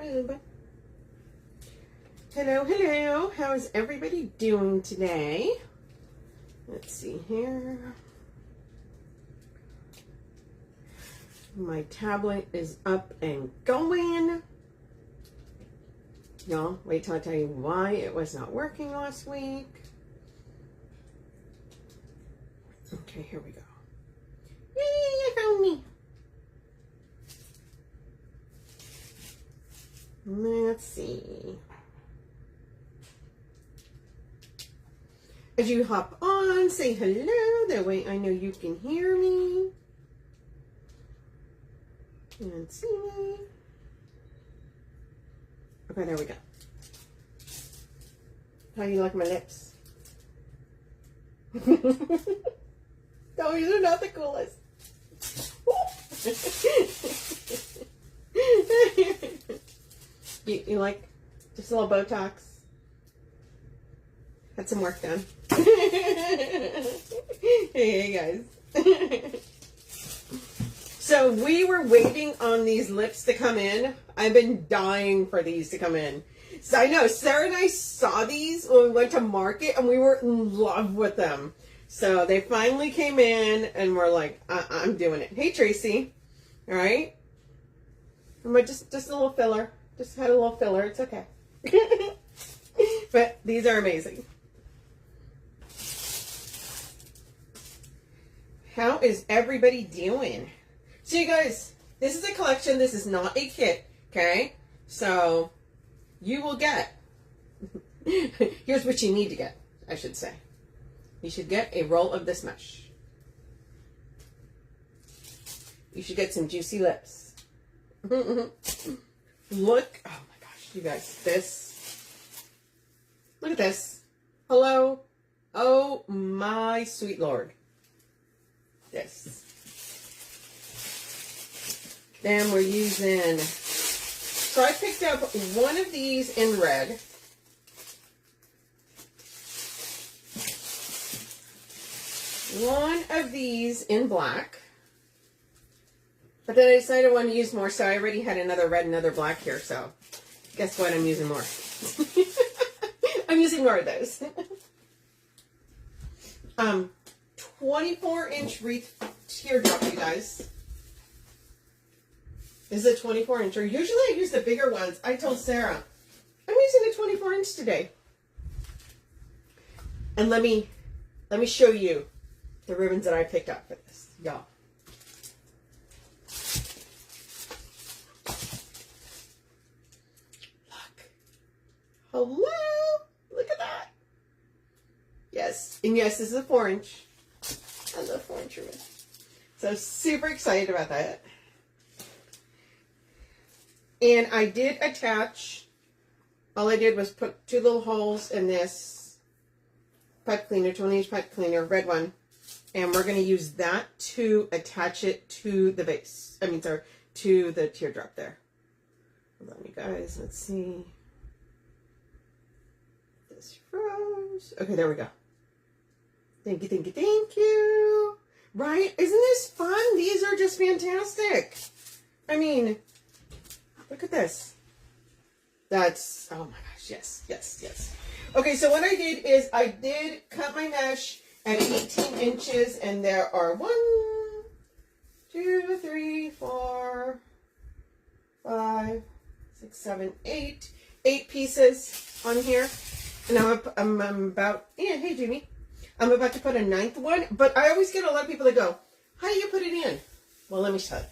Hello, hello. How is everybody doing today? Let's see here. My tablet is up and going. Y'all, wait till I tell you why it was not working last week. Okay, here we go. Yay, I found me. Let's see. As you hop on, say hello. That way I know you can hear me and see me. Okay, there we go. How do you like my lips? No, these are not the coolest. You like just a little Botox? Had some work done. Hey guys. So we were waiting on these lips to come in. I've been dying for these to come in. So I know Sarah and I saw these when we went to market and we were in love with them. So they finally came in and we're like, I'm doing it. Hey Tracy. All right. Just a little filler. Just had a little filler. It's okay. But these are amazing. How is everybody doing? So you guys, this is a collection. This is not a kit, okay? So you will get, here's what you need to get, I should say. You should get a roll of this mesh. You should get some juicy lips. Look, oh my gosh, you guys, this, look at this. Hello. Oh my sweet Lord. This. Then we're using, so I picked up one of these in red. One of these in black. But then I decided I wanted to use more, so I already had another red, another black here, so guess what? I'm using more. I'm using more of those. 24-inch wreath teardrop, you guys. This is a 24-incher. Usually I use the bigger ones. I told Sarah, I'm using a 24-inch today. And let me show you the ribbons that I picked up for this, y'all. Look. Hello. Look at that. Yes. And yes, this is a 4-inch. I love 4-inch ribbon. So super excited about that. And I did attach, all I did was put 2 little holes in this pipe cleaner, 20-inch pipe cleaner, red one. And we're going to use that to attach it to the base. I mean, sorry, to the teardrop there. Hold on, you guys. Let's see. This froze. Okay, there we go. Thank you, thank you, thank you. Right? Isn't this fun? These are just fantastic. I mean, look at this. That's, oh my gosh, yes, yes, yes. Okay, so what I did is I did cut my mesh at 18 inches, and there are 1, 2, 3, 4, 5, 6, 7, 8 pieces on here. And I'm about, yeah, hey Jamie. I'm about to put a 9th one, but I always get a lot of people that go, how do you put it in? Well, let me tell you.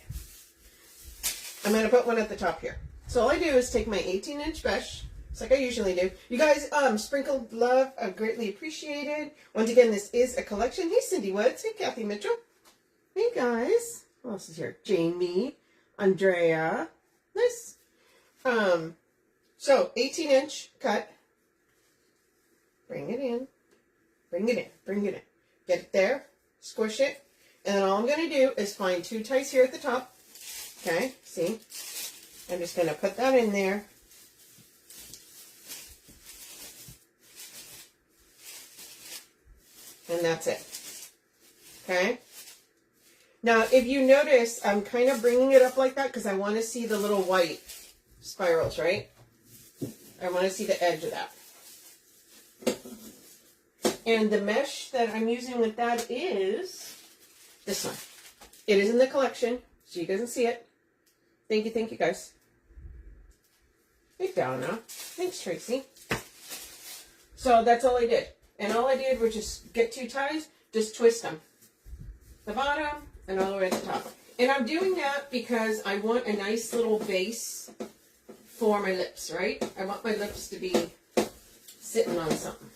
I'm going to put one at the top here. So all I do is take my 18-inch mesh, just like I usually do. You guys, sprinkled love, greatly appreciated. Once again, this is a collection. Hey, Cindy Woods. Hey, Kathy Mitchell. Hey, guys. Who else is here? Jamie, Andrea. Nice. So 18-inch cut. Bring it in. Bring it in, bring it in. Get it there, squish it, and then all I'm going to do is find 2 ties here at the top. Okay, see? I'm just going to put that in there. And that's it. Okay? Now, if you notice, I'm kind of bringing it up like that because I want to see the little white spirals, right? I want to see the edge of that. And the mesh that I'm using with that is this one. It is in the collection, so you guys can see it. Thank you guys. Hey Donna. Thanks, Tracy. So that's all I did. And all I did was just get 2 ties, just twist them. The bottom and all the way at the top. And I'm doing that because I want a nice little base for my lips, right? I want my lips to be sitting on something.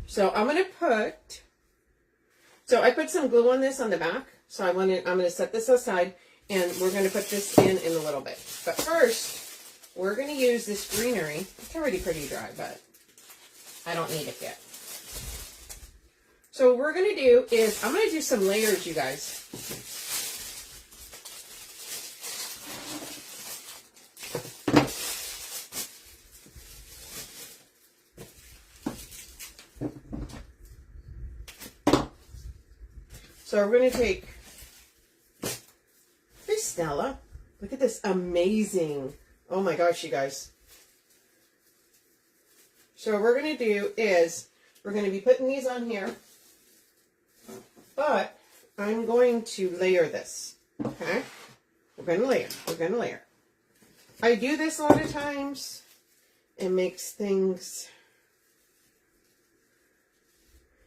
So I'm going to put, so I put some glue on this on the back. So I'm going to set this aside and we're going to put this in a little bit. But first, we're going to use this greenery. It's already pretty dry, but I don't need it yet. So what we're going to do is, I'm going to do some layers, you guys. So we're going to take, hey Stella, look at this amazing, oh my gosh, you guys. So what we're going to do is, we're going to be putting these on here. But I'm going to layer this, okay? We're going to layer. We're going to layer. I do this a lot of times. It makes things...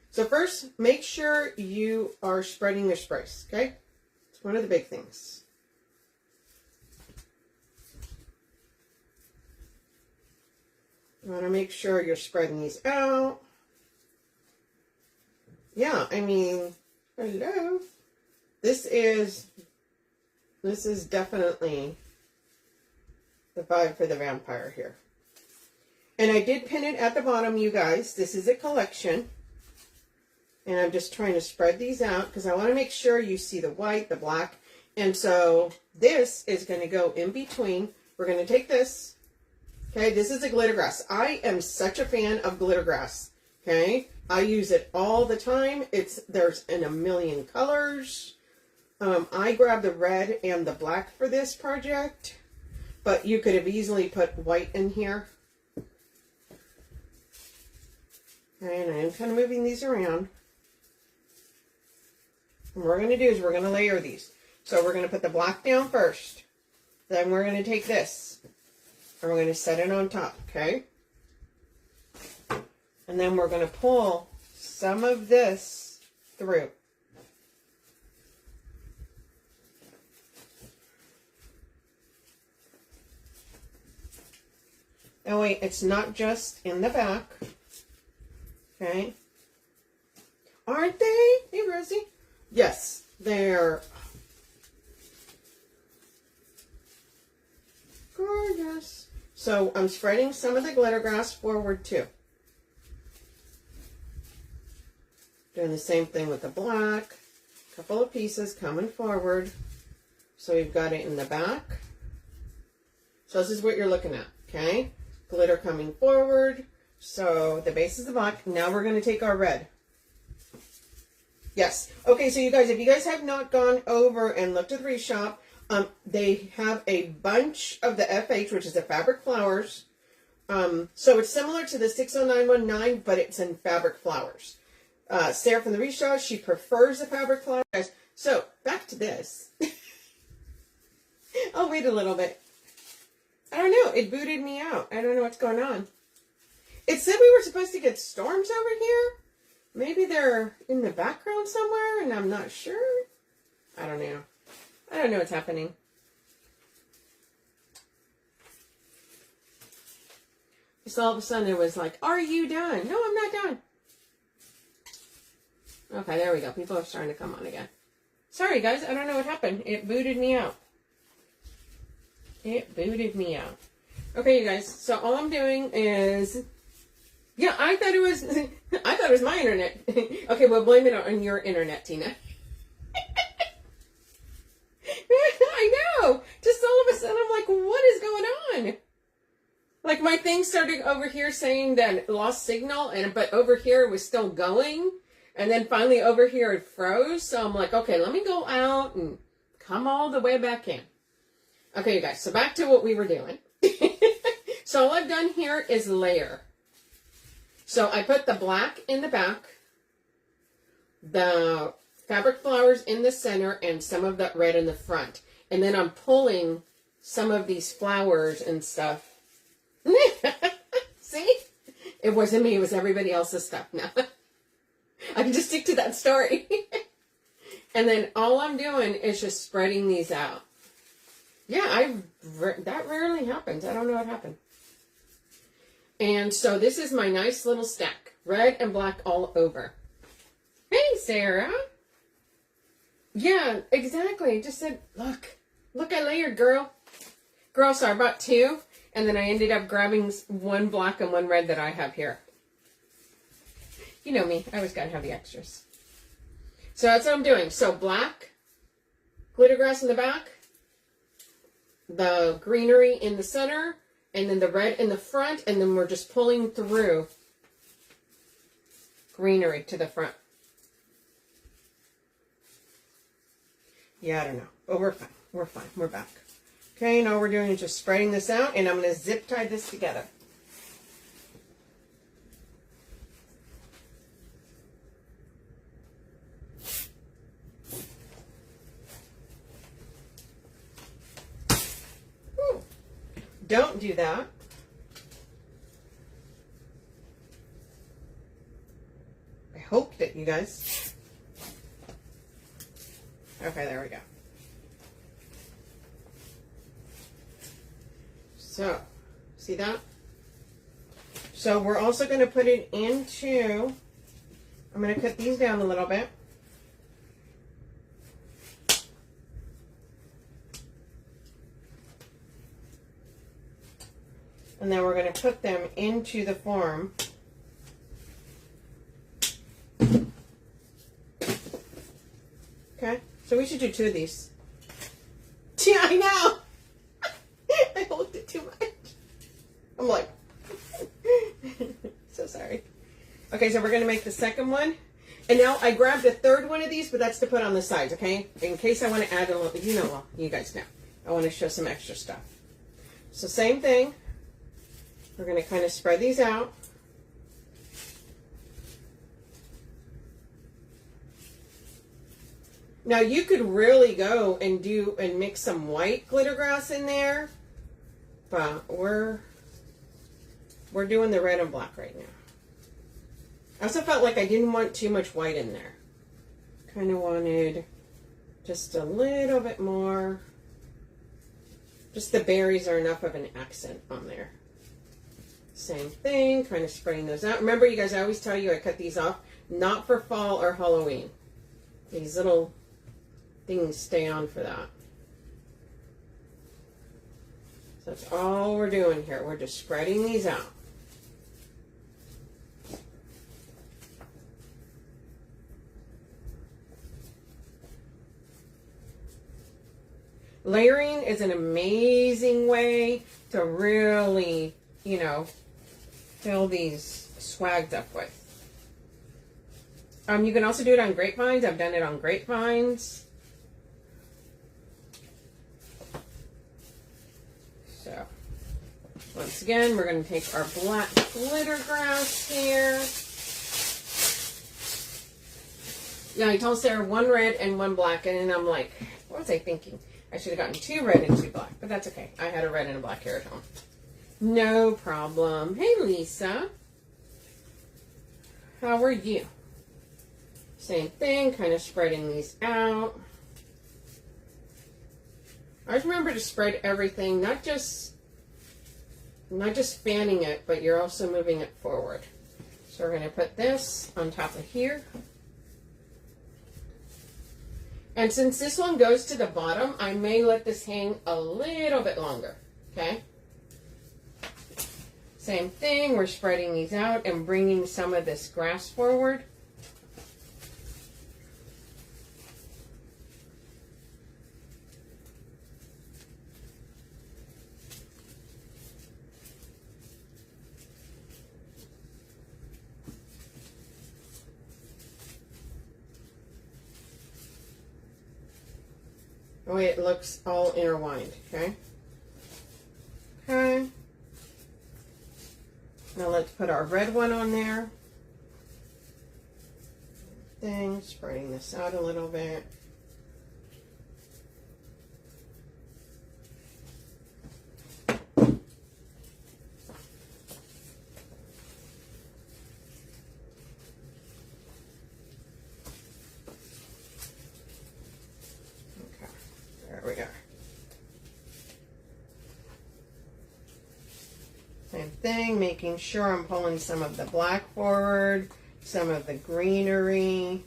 So first, make sure you are spreading your sprays, okay? It's one of the big things. You want to make sure you're spreading these out. Yeah, I mean... Hello. This is definitely the vibe for the vampire here. And I did pin it at the bottom, you guys. This is a collection. And I'm just trying to spread these out because I want to make sure you see the white, the black. And so this is going to go in between. We're going to take this. Okay, this is a glitter grass. I am such a fan of glitter grass. Okay, I use it all the time. There's in a million colors. I grabbed the red and the black for this project, but you could have easily put white in here. And I'm kind of moving these around. And what we're going to do is we're going to layer these. So we're going to put the black down first. Then we're going to take this and we're going to set it on top, okay? And then we're going to pull some of this through. Oh wait, it's not just in the back. Okay. Aren't they? Hey, Rosie. Yes, they're gorgeous. So I'm spreading some of the glitter grass forward too. Doing the same thing with the black. A couple of pieces coming forward. So we've got it in the back. So this is what you're looking at, okay? Glitter coming forward. So the base is the black. Now we're going to take our red. Yes. Okay, so you guys, if you guys have not gone over and looked at the Wreath Shop, they have a bunch of the FH, which is the fabric flowers. So it's similar to the 60919, but it's in fabric flowers. Sarah from the Wreath Shop, she prefers the fabric flowers. So back to this. I'll wait a little bit. I don't know. It booted me out. I don't know what's going on. It said we were supposed to get storms over here. Maybe they're in the background somewhere and I'm not sure. I don't know. I don't know what's happening. So all of a sudden it was like, are you done? No, I'm not done. Okay, there we go. People are starting to come on again. Sorry, guys. I don't know what happened. It booted me out. It booted me out. Okay, you guys. So all I'm doing is... Yeah, I thought it was my internet. Okay, well, blame it on your internet, Tina. I know. Just all of a sudden, I'm like, what is going on? Like, my thing started over here saying that lost signal, but over here it was still going. And then finally over here it froze. So I'm like, okay, let me go out and come all the way back in. Okay, you guys, so back to what we were doing. So all I've done here is layer. So I put the black in the back, the fabric flowers in the center, and some of that red in the front. And then I'm pulling some of these flowers and stuff. See? It wasn't me, it was everybody else's stuff now. I can just stick to that story. And then all I'm doing is just spreading these out. Yeah, that rarely happens. I don't know what happened. And so this is my nice little stack. Red and black all over. Hey, Sarah. Yeah, exactly. Just said, look, I layered, girl. Girl, so I bought two. And then I ended up grabbing one black and one red that I have here. You know me. I always got to have the extras. So that's what I'm doing. So black, glitter grass in the back, the greenery in the center, and then the red in the front, and then we're just pulling through greenery to the front. Yeah, I don't know. But we're fine. We're fine. We're back. Okay, now all we're doing is just spreading this out, and I'm going to zip tie this together. Don't do that. I hope that you guys... Okay, there we go. So, see that? So we're also going to put it into... I'm going to cut these down a little bit. And then we're going to put them into the form. Okay, so we should do two of these. Yeah, I know. I hold it too much. I'm like, so sorry. Okay, so we're going to make the second one. And now I grabbed a third one of these, but that's to put on the sides, okay? In case I want to add a little, you know, well, you guys know. I want to show some extra stuff. So same thing. We're going to kind of spread these out. Now you could really go and mix some white glitter grass in there, but we're doing the red and black right now. I also felt like I didn't want too much white in there. Kind of wanted just a little bit more. Just the berries are enough of an accent on there. Same thing, kind of spreading those out. Remember, you guys, I always tell you I cut these off, not for fall or Halloween. These little things stay on for that. So that's all we're doing here. We're just spreading these out. Layering is an amazing way to really, you know, fill these swagged up with. You can also do it on grapevines. I've done it on grapevines. So, once again, we're going to take our black glitter grass here. Yeah, I told Sarah one red and one black, and then I'm like, what was I thinking? I should have gotten two red and two black, but that's okay. I had a red and a black here at home. No problem. Hey, Lisa. How are you? Same thing, kind of spreading these out. Always remember to spread everything, not just fanning it, but you're also moving it forward. So we're going to put this on top of here. And since this one goes to the bottom, I may let this hang a little bit longer, okay? Same thing, we're spreading these out and bringing some of this grass forward. the way it looks all intertwined, okay? Okay. Now let's put our red one on there. Spreading this out a little bit. There we are. Same thing, making sure I'm pulling some of the black forward, some of the greenery,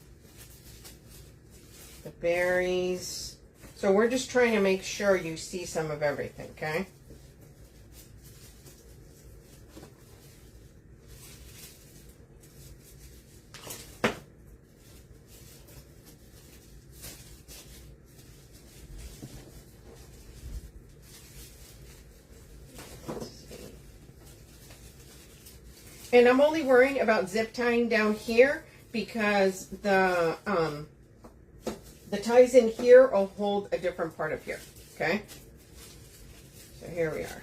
the berries. So we're just trying to make sure you see some of everything, okay? And I'm only worrying about zip tying down here because the ties in here will hold a different part of here, okay? So here we are.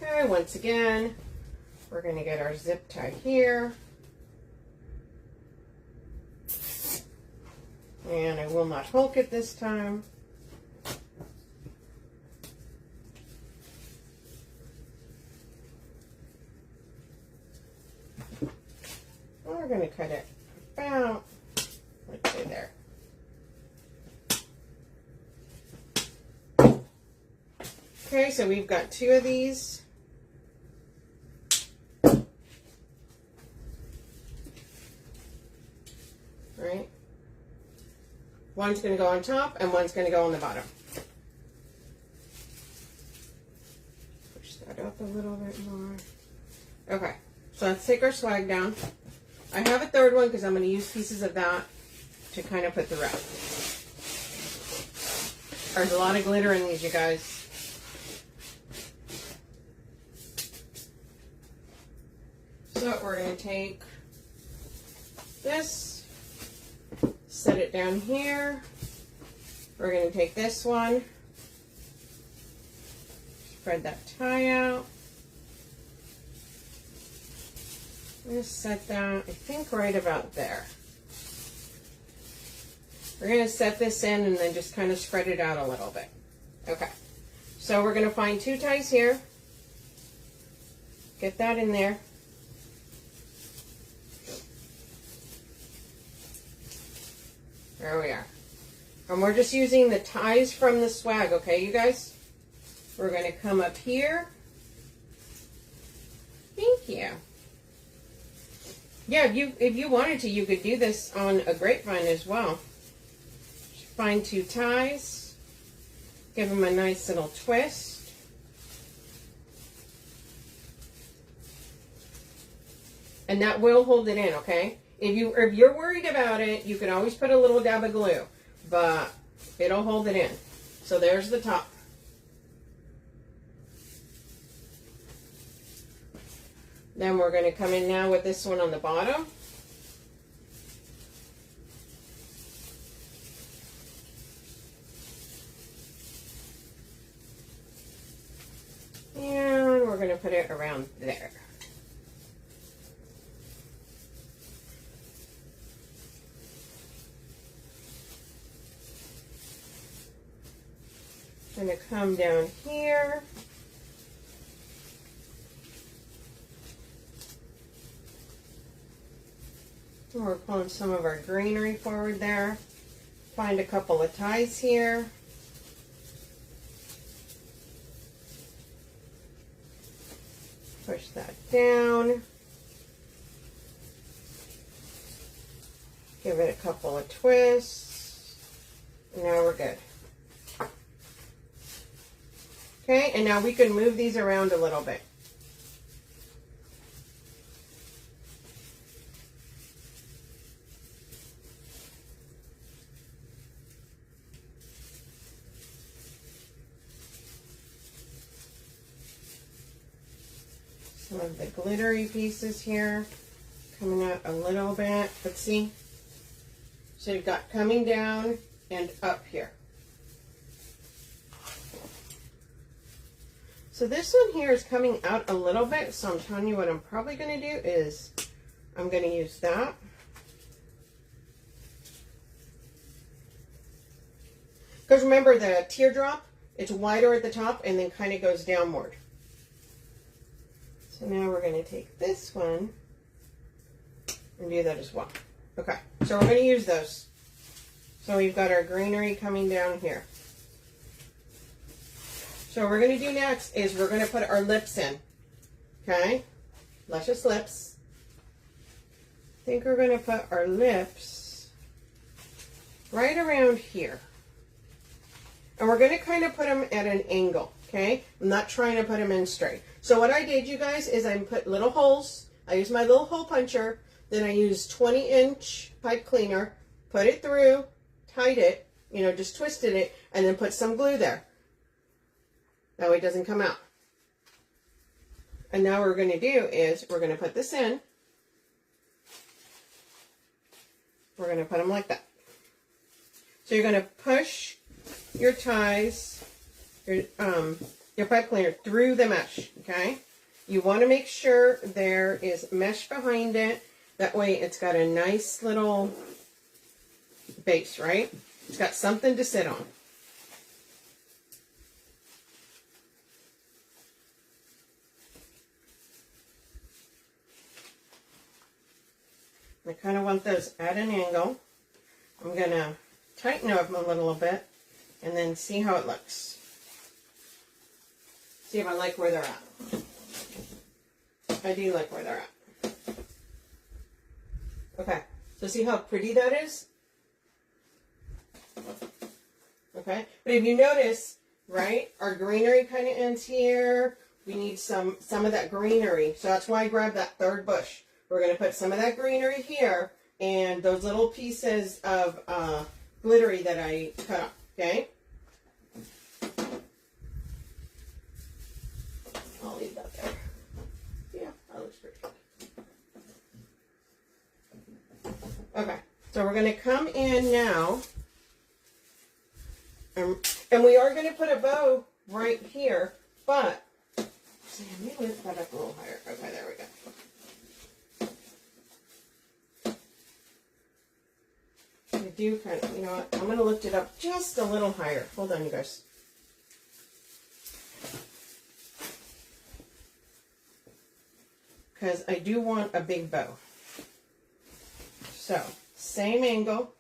Okay, once again, we're going to get our zip tie here. And I will not hook it this time. We're going to cut it about, let's say there. Okay, so we've got 2 of these. Right? One's going to go on top and one's going to go on the bottom. Push that up a little bit more. Okay, so let's take our swag down. I have a third one because I'm going to use pieces of that to kind of put the wrap. There's a lot of glitter in these, you guys. So we're going to take this, set it down here. We're going to take this one, spread that tie out. Just set that, I think, right about there. We're going to set this in and then just kind of spread it out a little bit. Okay. So we're going to find 2 ties here. Get that in there. There we are. And we're just using the ties from the swag, okay, you guys? We're going to come up here. Thank you. Yeah, if you wanted to, you could do this on a grapevine as well. Find 2 ties. Give them a nice little twist. And that will hold it in, okay? If you're worried about it, you can always put a little dab of glue, but it'll hold it in. So there's the top. Then we're going to come in now with this one on the bottom. And we're going to put it around there. I'm going to come down here. And we're pulling some of our greenery forward there. Find a couple of ties here. Push that down. Give it a couple of twists. And now we're good. Okay, and now we can move these around a little bit. Some of the glittery pieces here coming out a little bit. Let's see. So you've got coming down and up here. So this one here is coming out a little bit, so I'm telling you what I'm probably going to do is I'm going to use that. Because remember, the teardrop, it's wider at the top and then kind of goes downward. So now we're going to take this one and do that as well. Okay, so we're going to use those. So we've got our greenery coming down here. So what we're going to do next is we're going to put our lips in. Okay? Luscious lips. I think we're going to put our lips right around here. And we're going to kind of put them at an angle. Okay? I'm not trying to put them in straight. So what I did, you guys, is I put little holes. I used my little hole puncher. Then I used 20-inch pipe cleaner. Put it through. Tied it. You know, just twisted it. And then put some glue there. That way it doesn't come out. And now what we're going to do is we're going to put this in. We're going to put them like that. So you're going to push your ties, your pipe cleaner through the mesh, okay? You want to make sure there is mesh behind it. That way it's got a nice little base, right? It's got something to sit on. I kind of want those at an angle. I'm going to tighten them a little bit and then see how it looks. See if I like where they're at. I do like where they're at. Okay, so see how pretty that is? Okay, but if you notice, right, our greenery kind of ends here. We need some of that greenery. So that's why I grabbed that third bush. We're going to put some of that greenery here and those little pieces of glittery that I cut up, okay? I'll leave that there. Yeah, that looks pretty good. Okay, so we're going to come in now. And we are going to put a bow right here, but, see, let me lift that up a little higher. Okay, there we go. I do kind of, you know what, I'm going to lift it up just a little higher. Hold on, you guys. Because I do want a big bow. So, same angle,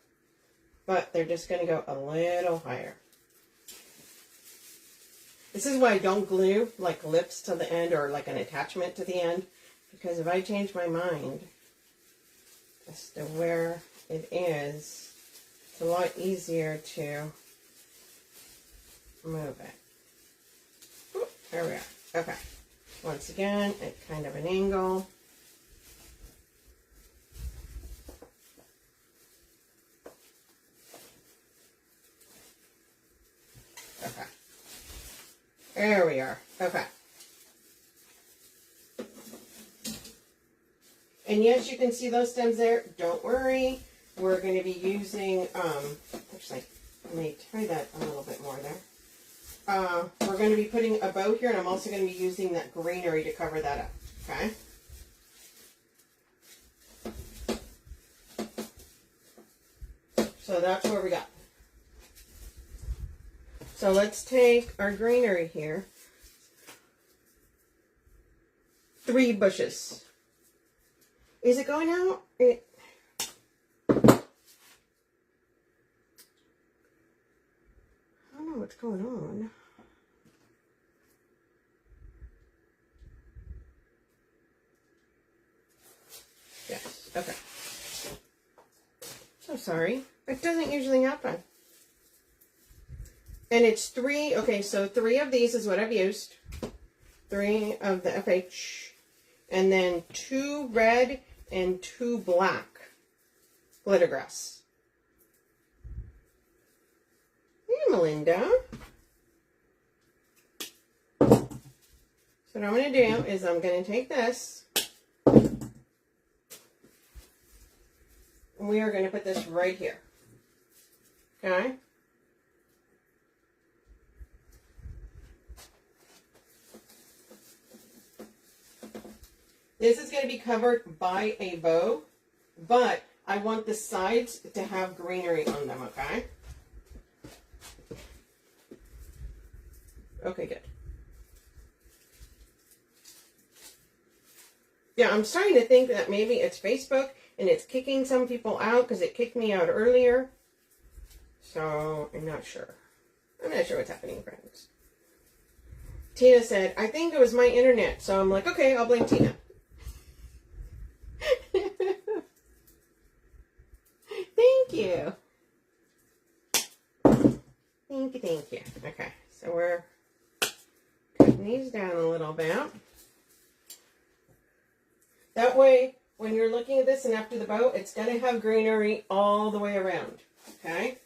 but they're just going to go a little higher. This is why I don't glue like lips to the end or like an attachment to the end. Because if I change my mind as to where it is, it's a lot easier to move it. Oop, there we are. Okay. Once again, at kind of an angle. Okay. There we are. Okay. And yes, you can see those stems there. Don't worry. We're going to be using, actually, let me tie that a little bit more there. We're going to be putting a bow here, and I'm also going to be using that greenery to cover that up, okay? So that's what we got. So let's take our greenery here. 3 bushes. Is it going out? I don't know what's going on. Yes, okay. So sorry. It doesn't usually happen. And it's 3, okay, so 3 of these is what I've used. 3 of the FH. And then 2 red and 2 black glitter grass. Hey, Melinda. So what I'm going to do is I'm going to take this. And we are going to put this right here. Okay? This is going to be covered by a bow, but I want the sides to have greenery on them, okay? Okay, good. Yeah, I'm starting to think that maybe it's Facebook and it's kicking some people out because it kicked me out earlier. So, I'm not sure. I'm not sure what's happening, friends. Tina said, I think it was my internet. So I'm like, okay, I'll blame Tina. Thank you. Thank you. Okay, so we're cutting these down a little bit. That way, when you're looking at this and after the bow, it's going to have greenery all the way around. Okay?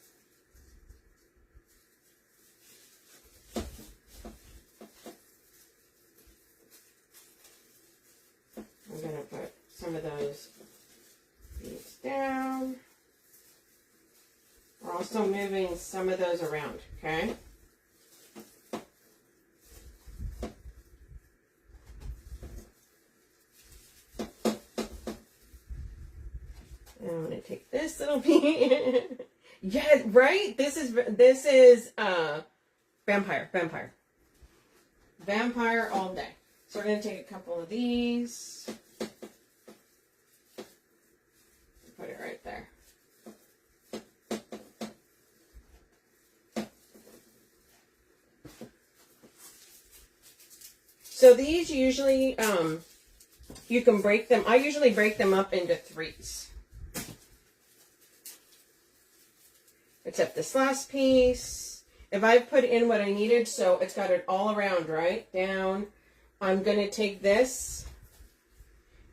I'm going to put some of those beads down. We're also moving some of those around, okay? And I'm going to take this little piece. Yeah, right? This is vampire all day. So we're going to take a couple of these. Put it right there. So these usually, you can break them. I usually break them up into 3s. Except this last piece. If I've put in what I needed, so it's got it all around, right? Down. I'm going to take this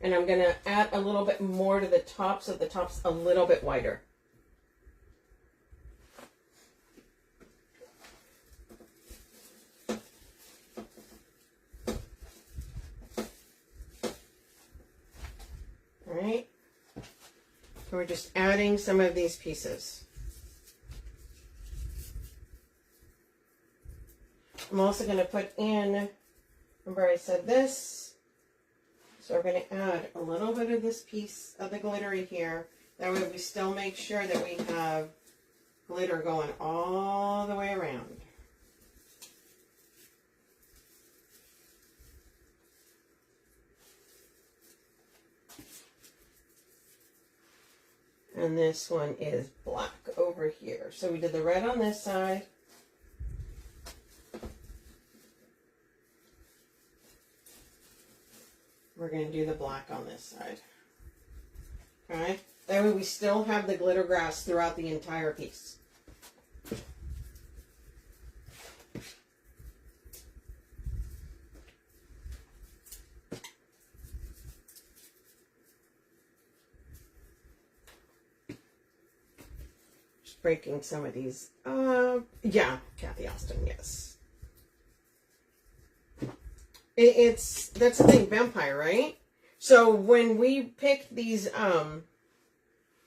and I'm going to add a little bit more to the top so the top's a little bit wider. All right. So we're just adding some of these pieces. I'm also going to put in, remember I said this, so we're going to add a little bit of this piece of the glittery here. That way we still make sure that we have glitter going all the way around. And this one is black over here. So we did the red on this side. We're going to do the black on this side. Okay? That way we still have the glitter grass throughout the entire piece. Just breaking some of these. Yeah, Kathy Austin, yes. That's the thing, vampire, right? So when we picked these,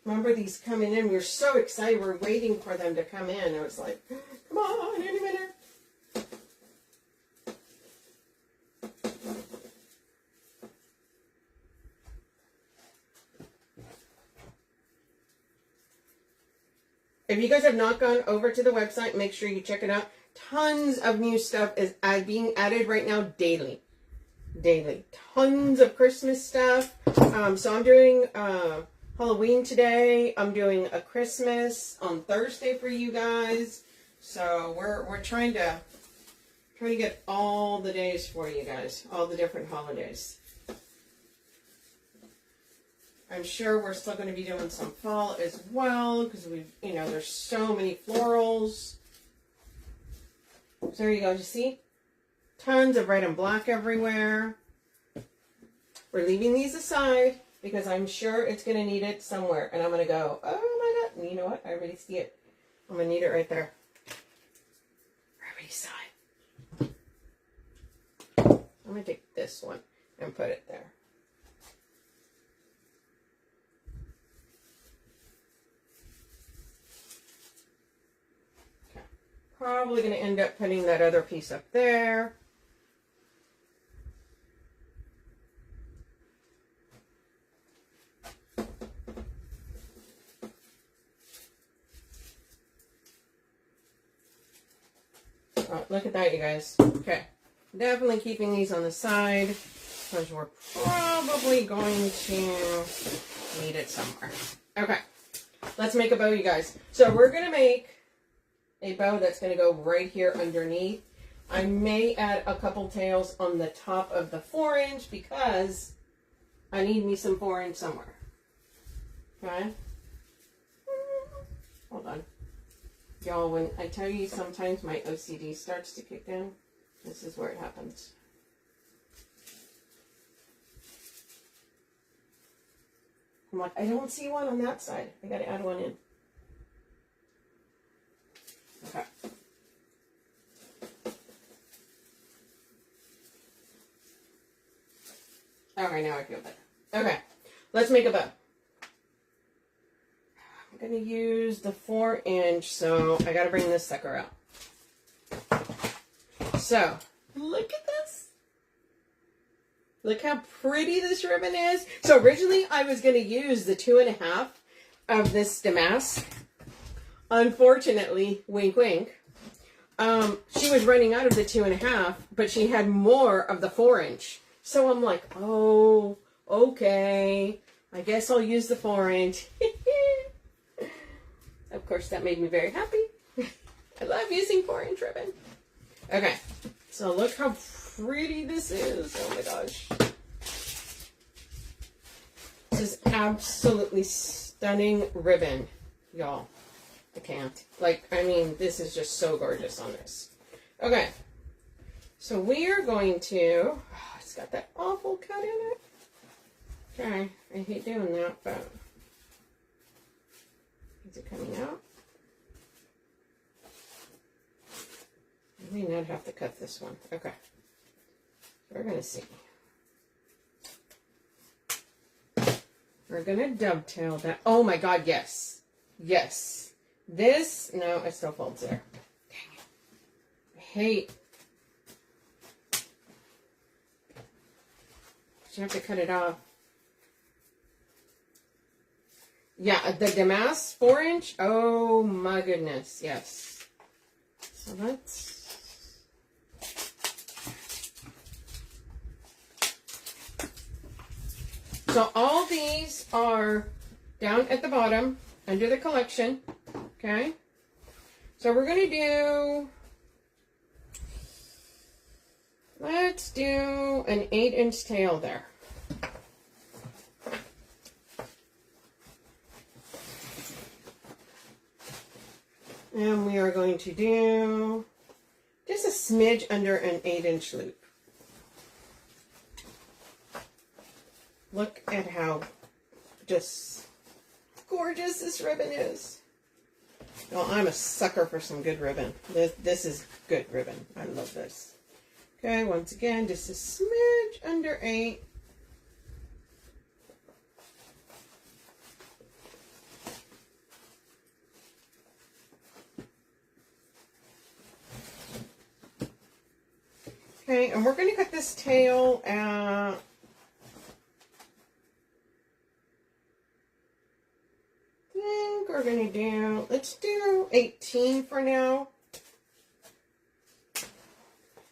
remember these coming in, we were so excited, we're waiting for them to come in. It was like, come on, any minute. If you guys have not gone over to the website, make sure you check it out. Tons of new stuff is being added right now daily. Tons of Christmas stuff. So I'm doing Halloween today. I'm doing a Christmas on Thursday for you guys. So we're trying to get all the days for you guys, all the different holidays. I'm sure we're still going to be doing some fall as well because there's so many florals. So there you go. You see? Tons of red and black everywhere. We're leaving these aside because I'm sure it's going to need it somewhere. And I'm going to go, oh my God. And you know what? I already see it. I'm going to need it right there. I already saw it. I'm going to take this one and put it there. Probably going to end up putting that other piece up there. Oh, look at that, you guys. Okay. Definitely keeping these on the side because we're probably going to need it somewhere. Okay. Let's make a bow, you guys. So we're going to make a bow that's going to go right here underneath. I may add a couple tails on the top of the 4-inch because I need me some 4-inch somewhere. Okay? Hold on. Y'all, when I tell you sometimes my OCD starts to kick in, this is where it happens. I'm like, I don't see one on that side. I gotta add one in. Okay. Okay, now I feel better. Okay, let's make a bow. I'm gonna use the 4-inch, so I gotta bring this sucker out. So, look at this. Look how pretty this ribbon is. So originally I was gonna use the 2.5 of this damask. Unfortunately, wink wink, she was running out of the 2.5, but she had more of the 4-inch. So I'm like, oh, okay. I guess I'll use the 4-inch. Of course, that made me very happy. I love using 4-inch ribbon. Okay, so look how pretty this is. Oh my gosh. This is absolutely stunning ribbon, y'all. I can't. Like, I mean, this is just so gorgeous on this. Okay, so we are going to... Oh, it's got that awful cut in it. Okay, I hate doing that, but... Is it coming out? I may not have to cut this one. Okay. We're going to see. We're going to dovetail that. Oh my God, yes. Yes. This, no, it still folds there. Dang it. I hate. You have to cut it off. Yeah, the damask 4-inch. Oh my goodness, yes. So let's... So all these are down at the bottom under the collection, okay? So we're going to do, let's do an 8-inch tail there. And we are going to do just a smidge under an 8-inch loop. Look at how just gorgeous this ribbon is. Well, I'm a sucker for some good ribbon. This is good ribbon. I love this. Okay, once again, just a smidge under 8. Okay, and we're going to cut this tail at... I think we're going to do, let's do 18 for now.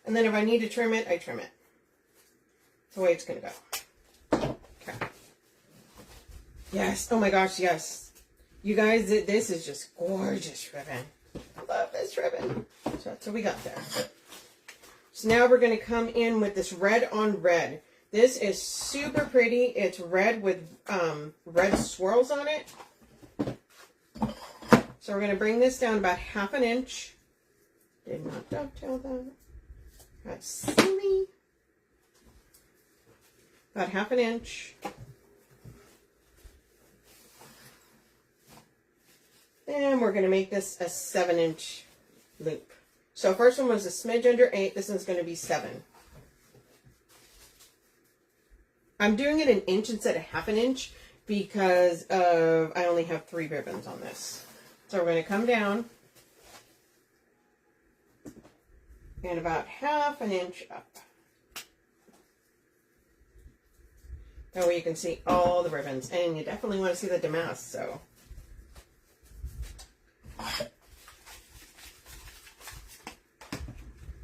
And then if I need to trim it, I trim it. That's the way it's going to go. Okay. Yes. Oh my gosh, yes. You guys, this is just gorgeous ribbon. I love this ribbon. So that's what we got there. So now we're going to come in with this red on red. This is super pretty. It's red with red swirls on it. So we're going to bring this down about 1/2 inch. Did not dovetail that. That's silly. About 1/2 inch. And we're going to make this a 7-inch loop. So first one was a smidge under 8. This one's going to be 7. I'm doing it 1 inch instead of 1/2 inch because I only have 3 ribbons on this. So we're going to come down and about 1/2 inch up. That way you can see all the ribbons. And you definitely want to see the damask, so.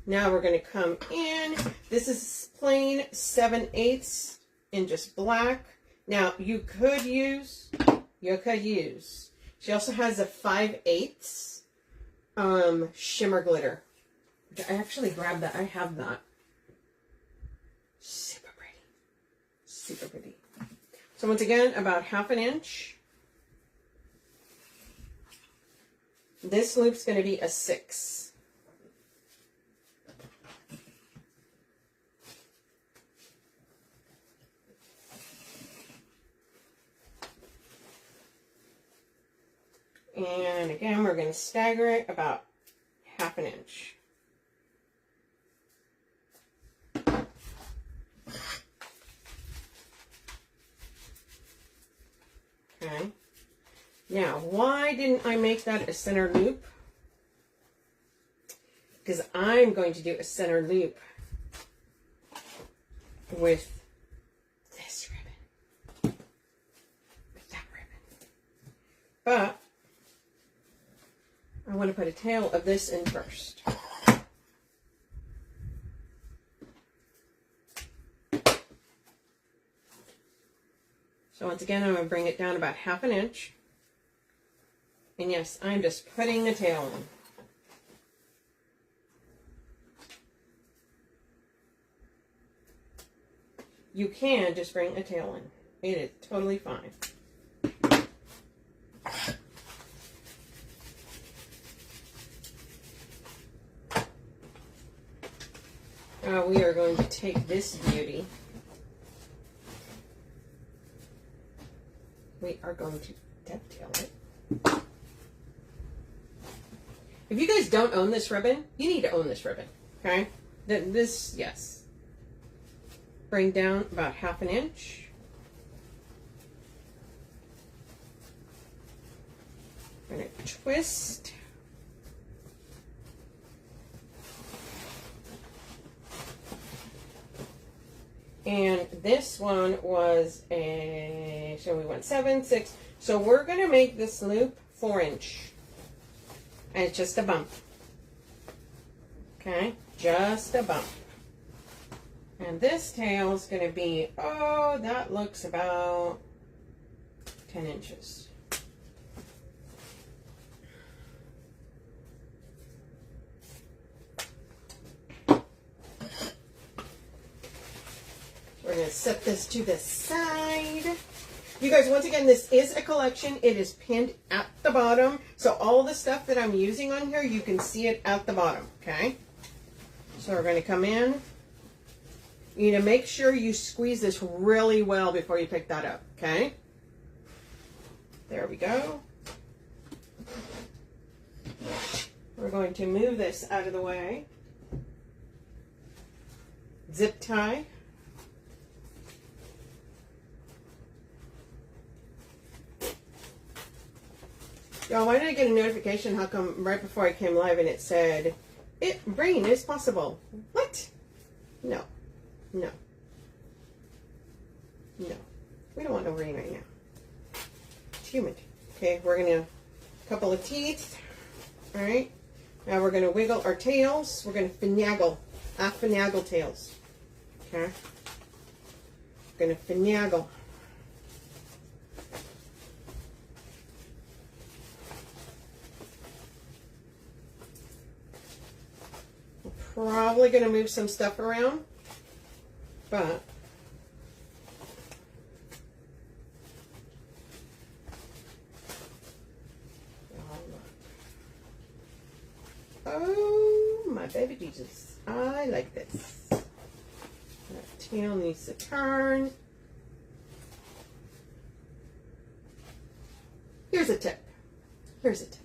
Now we're going to come in. This is plain 7/8 in just black. Now you could use, she also has a 5/8 shimmer glitter. I actually grabbed that. I have that. Super pretty. Super pretty. So once again, about 1/2 inch. This loop's going to be a 6. And again, we're going to stagger it about 1/2 inch. Okay. Now, why didn't I make that a center loop? Because I'm going to do a center loop with this ribbon. With that ribbon. But I want to put a tail of this in first. So once again, I'm going to bring it down about 1/2 inch. And yes, I'm just putting the tail in. You can just bring a tail in. It is totally fine. Now we are going to take this beauty. We are going to dovetail it. If you guys don't own this ribbon, you need to own this ribbon, okay? This, yes. Bring down about 1/2 inch. I'm going to twist. And this one was a, so we went 7, 6. So we're going to make this loop 4 inch. And it's just a bump. Okay, just a bump. And this tail is going to be, oh, that looks about 10 inches. We're going to set this to the side. You guys, once again, this is a collection. It is pinned at the bottom. So all the stuff that I'm using on here, you can see it at the bottom, okay? So we're going to come in. You need to make sure you squeeze this really well before you pick that up, okay? There we go. We're going to move this out of the way. Zip tie. Y'all, why did I get a notification? How come right before I came live and it said, rain is possible? What? No. No. No. We don't want no rain right now. It's humid. Okay, we're going to, couple of teeth. All right. Now we're going to wiggle our tails. We're going to finagle. Finagle tails. Okay. We're going to finagle. Probably going to move some stuff around, but oh my baby Jesus, I like this. That tail needs to turn. Here's a tip. Here's a tip.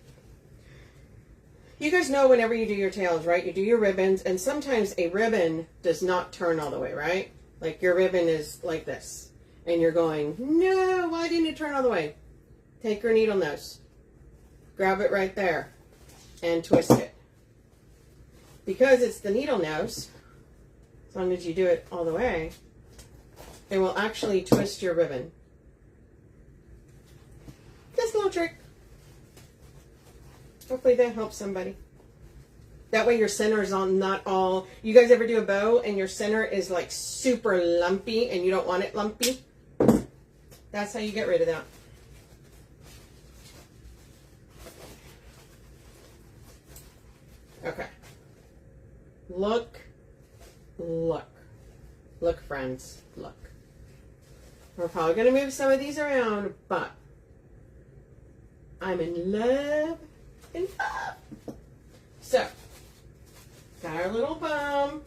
You guys know whenever you do your tails, right? You do your ribbons, and sometimes a ribbon does not turn all the way, right? Like your ribbon is like this, and you're going, no, why didn't it turn all the way? Take your needle nose, grab it right there, and twist it. Because it's the needle nose, as long as you do it all the way, it will actually twist your ribbon. Just a little trick. Hopefully that helps somebody. That way your center is on not all. You guys ever do a bow and your center is like super lumpy and you don't want it lumpy? That's how you get rid of that. Okay. Look, friends, look. We're probably going to move some of these around, but I'm in love. So, got our little bump.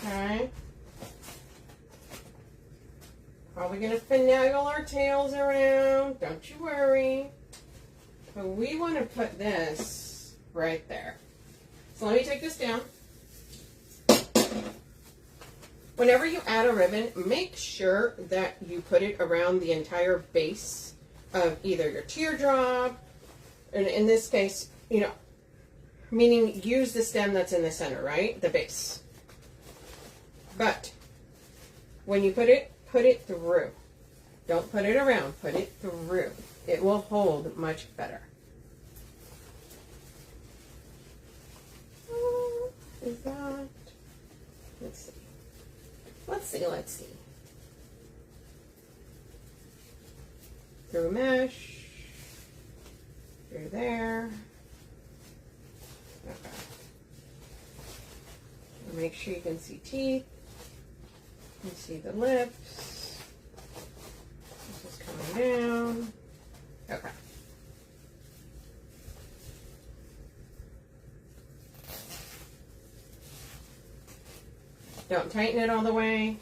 Okay. Probably going to finagle our tails around. Don't you worry. But we want to put this right there. So let me take this down. Whenever you add a ribbon, make sure that you put it around the entire base of either your teardrop, and in this case, you know, meaning use the stem that's in the center, right? The base. But when you put it through. Don't put it around, put it through. It will hold much better. Is that? Let's see. Let's see. Through mesh. Through there. Okay. Make sure you can see teeth. You can see the lips. This is coming down. Okay. Don't tighten it all the way.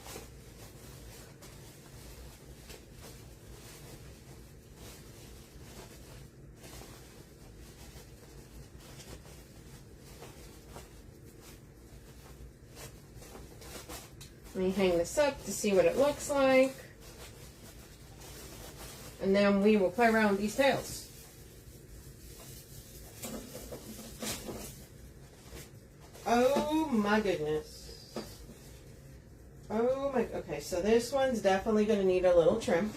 Let me hang this up to see what it looks like. And then we will play around with these tails. Oh my goodness. Oh my, okay, so this one's definitely going to need a little trim.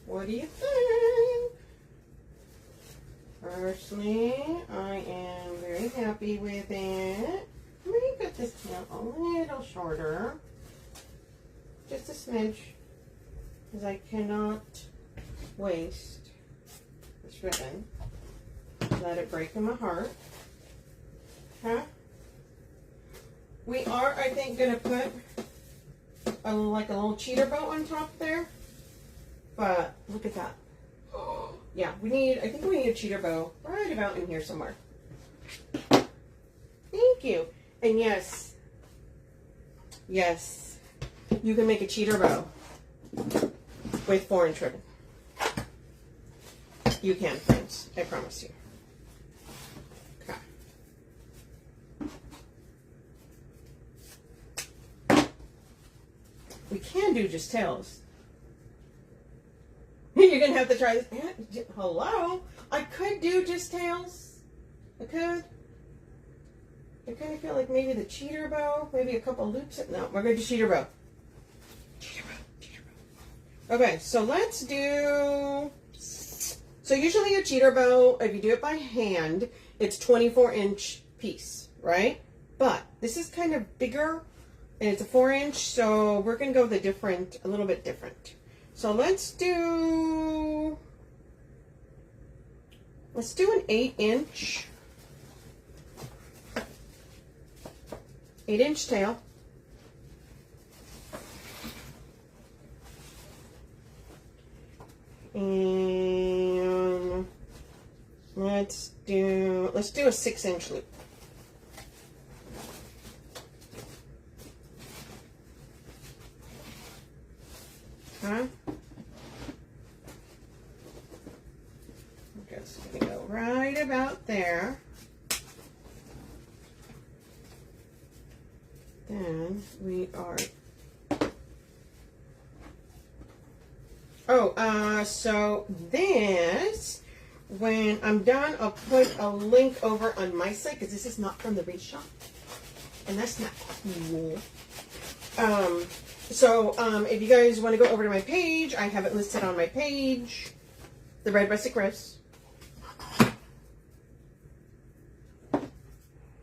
What do you think? Personally, I am very happy with it. Let me cut this tail a little shorter. Just a smidge. Because I cannot waste this ribbon. Let it break in my heart. Okay? We are, I think, going to put like a little cheater bow on top there. But look at that. Oh, yeah, I think we need a cheater bow right about in here somewhere. Thank you. And yes, you can make a cheater bow with 4-inch ribbon. You can, friends. I promise you. Okay. We can do just tails. You're going to have to try this. Hello? I could do just tails. I could. I kind of feel like maybe the cheater bow. Maybe a couple loops. No, we're going to do cheater bow. Cheater bow. Okay, so let's do... So usually a cheater bow, if you do it by hand, it's 24-inch piece, right? But this is kind of bigger, and it's a 4-inch, so we're going to go with a little bit different. So let's do an 8-inch tail. And let's do a 6-inch loop. Okay. Just gonna go right about there. Then we are... Oh, so this, when I'm done, I'll put a link over on my site, because this is not from the Wreath Shop. And that's not cool. If you guys want to go over to my page, I have it listed on my page. The Red Rustic Rose.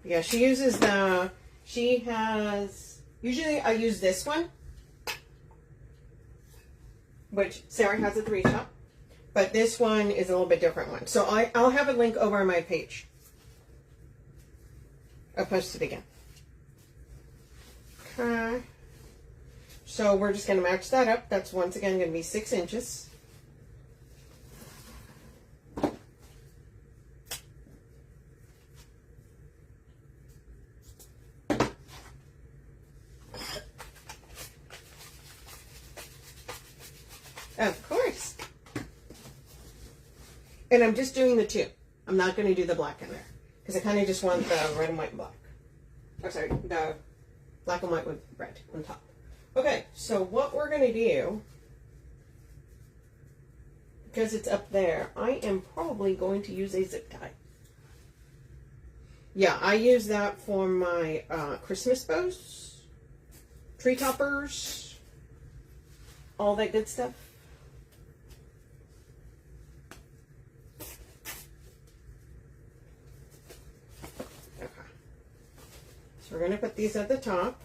Yeah, she uses usually I use this one, which Sarah has at the Wreath Shop, but this one is a little bit different one. So I'll have a link over on my page. I'll post it again. Okay. So we're just going to match that up. That's once again going to be 6 inches. Of course. And I'm just doing the 2. I'm not going to do the black in there, because I kind of just want the red and white and black. Oh, sorry, the black and white with red on top. Okay, so what we're going to do, because it's up there, I am probably going to use a zip tie. Yeah, I use that for my Christmas bows, tree toppers, all that good stuff. Okay. So we're going to put these at the top.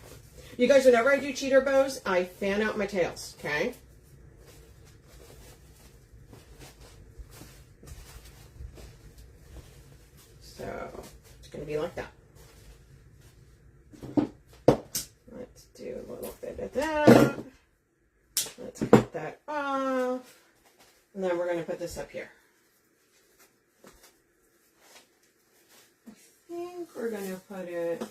You guys, whenever I do cheater bows, I fan out my tails, okay? So, it's going to be like that. Let's do a little bit of that. Let's cut that off. And then we're going to put this up here. I think we're going to put it...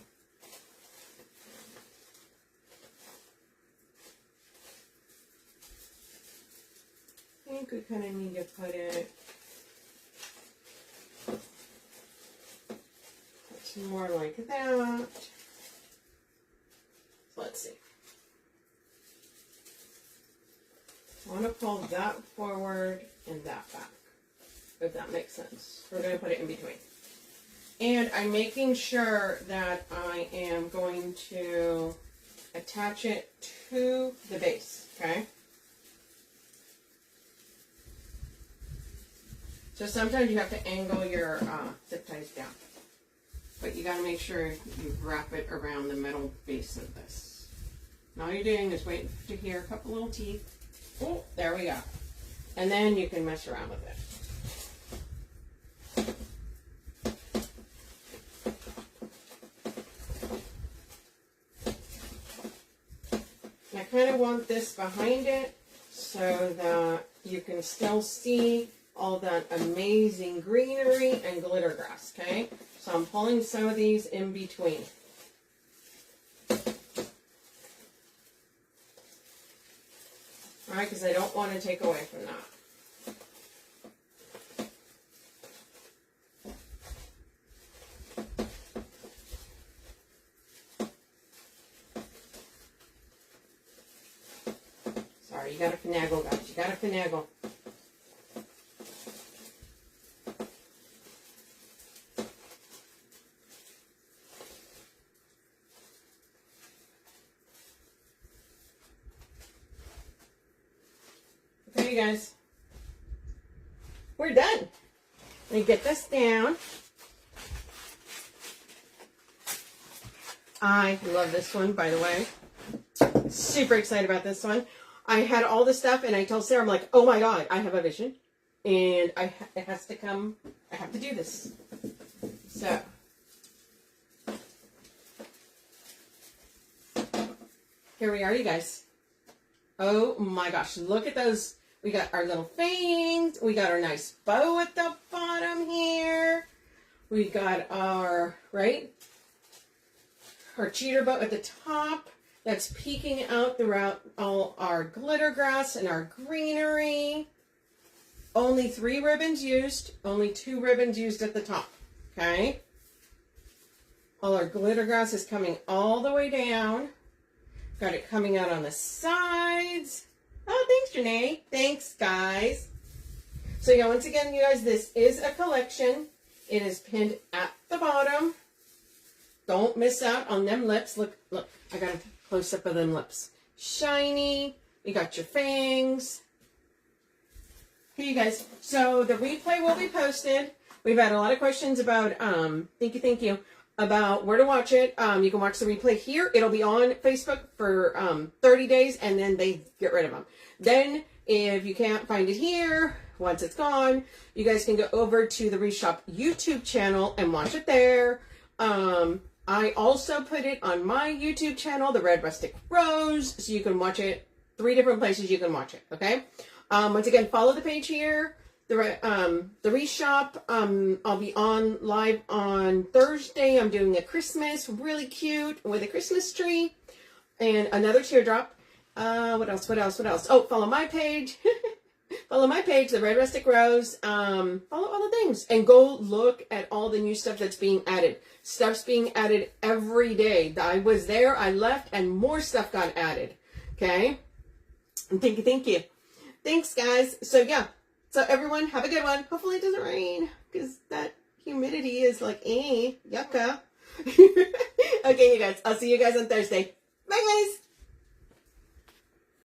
I think we kind of need to put it more like that. So let's see. I want to pull that forward and that back, if that makes sense. We're going to put it in between. And I'm making sure that I am going to attach it to the base, okay? So sometimes you have to angle your zip ties down. But you got to make sure you wrap it around the metal base of this. And all you're doing is waiting to hear a couple little teeth. Oh, there we go. And then you can mess around with it. And I kind of want this behind it so that you can still see all that amazing greenery and glitter grass, okay? So I'm pulling some of these in between. All right, because I don't want to take away from that. Sorry, you got to finagle, guys. You got to finagle. Okay, you guys. We're done. Let me get this down. I love this one, by the way. Super excited about this one. I had all this stuff, and I told Sarah, I'm like, oh my God, I have a vision. And it has to come. I have to do this. So. Here we are, you guys. Oh my gosh, look at those. We got our little fangs. We got our nice bow at the bottom here. We got our, right? Our cheater bow at the top. That's peeking out throughout all our glitter grass and our greenery. Only 3 ribbons used, only 2 ribbons used at the top, okay? All our glitter gloss is coming all the way down. Got it coming out on the sides. Oh, thanks, Janae. Thanks, guys. So yeah, once again, you guys, this is a collection. It is pinned at the bottom. Don't miss out on them lips. Look, look, I got a close-up of them lips. Shiny. You got your fangs. Hey, you guys. So the replay will be posted. We've had a lot of questions about, thank you, about where to watch it. You can watch the replay here. It'll be on Facebook for 30 days, and then they get rid of them. Then, if you can't find it here, once it's gone, you guys can go over to the Wreath Shop YouTube channel and watch it there. I also put it on my YouTube channel, The Red Rustic Rose, so you can watch it 3 different places you can watch it, okay? Once again, follow the page here, the Wreath Shop. I'll be on live on Thursday. I'm doing a Christmas, really cute, with a Christmas tree and another teardrop. What else? Oh, follow my page. Follow my page, The Red Rustic Rose. Follow all the things. And go look at all the new stuff that's being added. Stuff's being added every day. I was there, I left, and more stuff got added. Okay? And thank you. Thanks, guys. So, yeah. So, everyone, have a good one. Hopefully it doesn't rain, because that humidity is like, yucca. Okay, you guys. I'll see you guys on Thursday. Bye, guys.